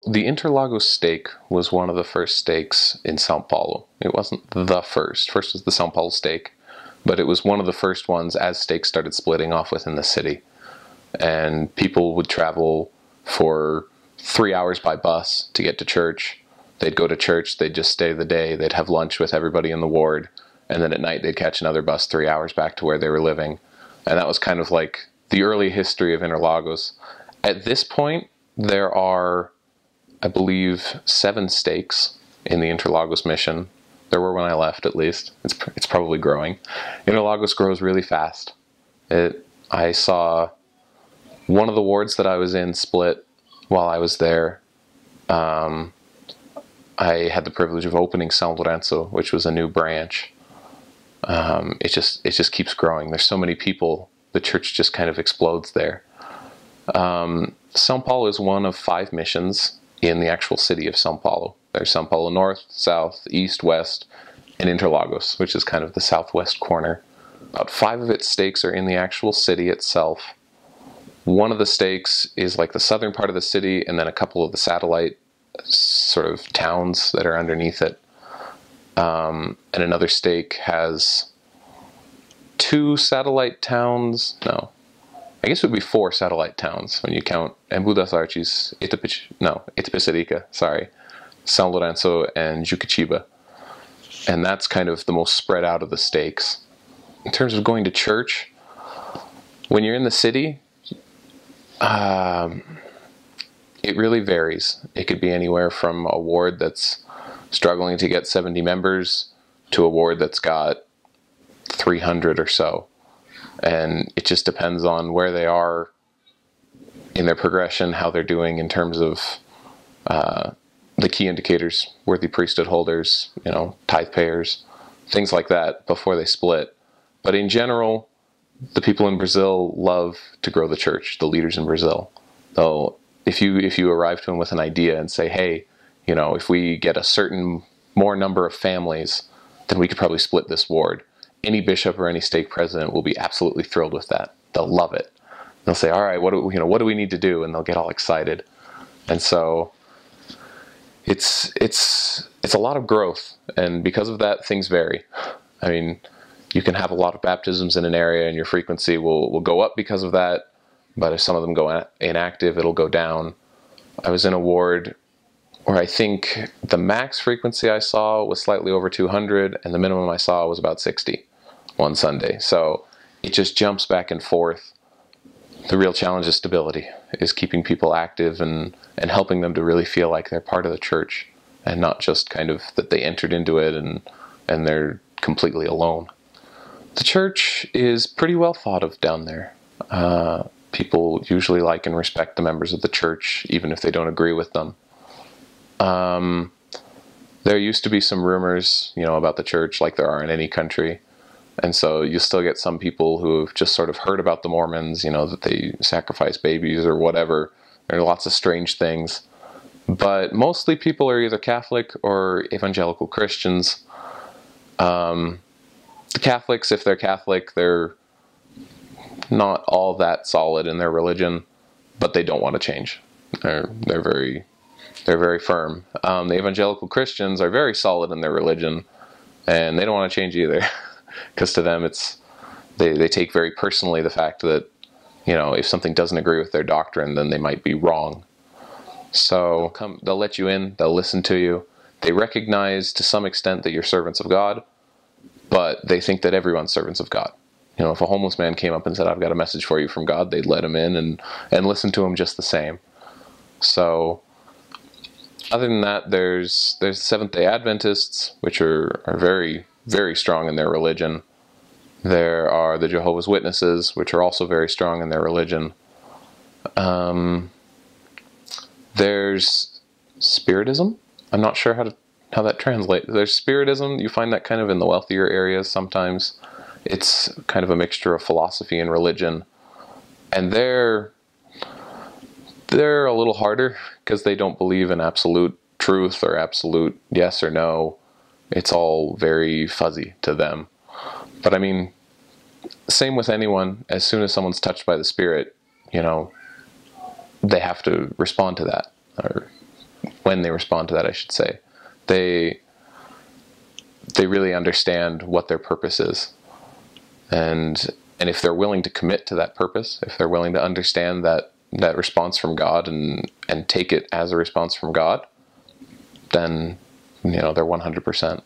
the Interlagos steak was one of the first steaks in Sao Paulo. It wasn't the first. First was the Sao Paulo steak, but it was one of the first ones as steaks started splitting off within the city. And people would travel for 3 hours by bus to get to church. They'd go to church, they'd just stay the day, they'd have lunch with everybody in the ward, and then at night they'd catch another bus 3 hours back to where they were living. And that was kind of like the early history of Interlagos. At this point, there are, I believe, 7 steaks in the Interlagos mission. There were when I left, at least. It's probably growing. Interlagos grows really fast. I saw one of the wards that I was in split while I was there. I had the privilege of opening São Lourenço, which was a new branch. It just keeps growing. There's so many people, the church just kind of explodes there. São Paulo is one of 5 missions in the actual city of São Paulo. There's São Paulo North, South, East, West, and Interlagos, which is kind of the southwest corner. About 5 of its stakes are in the actual city itself. One of the stakes is like the southern part of the city, and then a couple of the satellite sort of towns that are underneath it. And another stake has 2 satellite towns. No, I guess it would be 4 satellite towns when you count Embu das Artes, Itapecerica, sorry, São Lourenço, and Juquitiba. And that's kind of the most spread out of the stakes. In terms of going to church, when you're in the city, it really varies. It could be anywhere from a ward that's struggling to get 70 members to a ward that's got 300 or so. And it just depends on where they are in their progression, how they're doing in terms of the key indicators, worthy priesthood holders, tithe payers, things like that before they split. But in general, the people in Brazil love to grow the church, the leaders in Brazil. Though if you arrive to them with an idea and say, hey, if we get a certain more number of families, then we could probably split this ward. Any bishop or any stake president will be absolutely thrilled with that. They'll love it. They'll say, all right, what do we need to do? And they'll get all excited. And so it's a lot of growth. And because of that, things vary. I mean, you can have a lot of baptisms in an area and your frequency will go up because of that. But if some of them go inactive, it'll go down. I was in a ward where I think the max frequency I saw was slightly over 200, and the minimum I saw was about 60 one Sunday. So it just jumps back and forth. The real challenge is stability, is keeping people active and helping them to really feel like they're part of the church and not just kind of that they entered into it and they're completely alone. The church is pretty well thought of down there. People usually like and respect the members of the church, even if they don't agree with them. There used to be some rumors, about the church, like there are in any country. And so you still get some people who have just sort of heard about the Mormons, that they sacrifice babies or whatever. There are lots of strange things. But mostly people are either Catholic or evangelical Christians. The Catholics, if they're Catholic, they're not all that solid in their religion, but they don't want to change. They're very firm. The evangelical Christians are very solid in their religion, and they don't want to change either, because to them they take very personally the fact that if something doesn't agree with their doctrine, then they might be wrong. So they'll let you in, they'll listen to you, they recognize to some extent that you're servants of God, but they think that everyone's servants of God. If a homeless man came up and said, I've got a message for you from God, they'd let him in and listen to him just the same. So other than that, there's the Seventh-day Adventists, which are very, very strong in their religion. There are the Jehovah's Witnesses, which are also very strong in their religion. There's Spiritism. I'm not sure how that translates. There's Spiritism. You find that kind of in the wealthier areas sometimes. It's kind of a mixture of philosophy and religion. And they're a little harder because they don't believe in absolute truth or absolute yes or no. It's all very fuzzy to them. But I mean, same with anyone. As soon as someone's touched by the Spirit, they have to respond to that. Or when they respond to that, I should say, they really understand what their purpose is. And if they're willing to commit to that purpose, if they're willing to understand that response from God and take it as a response from God, then, they're 100%.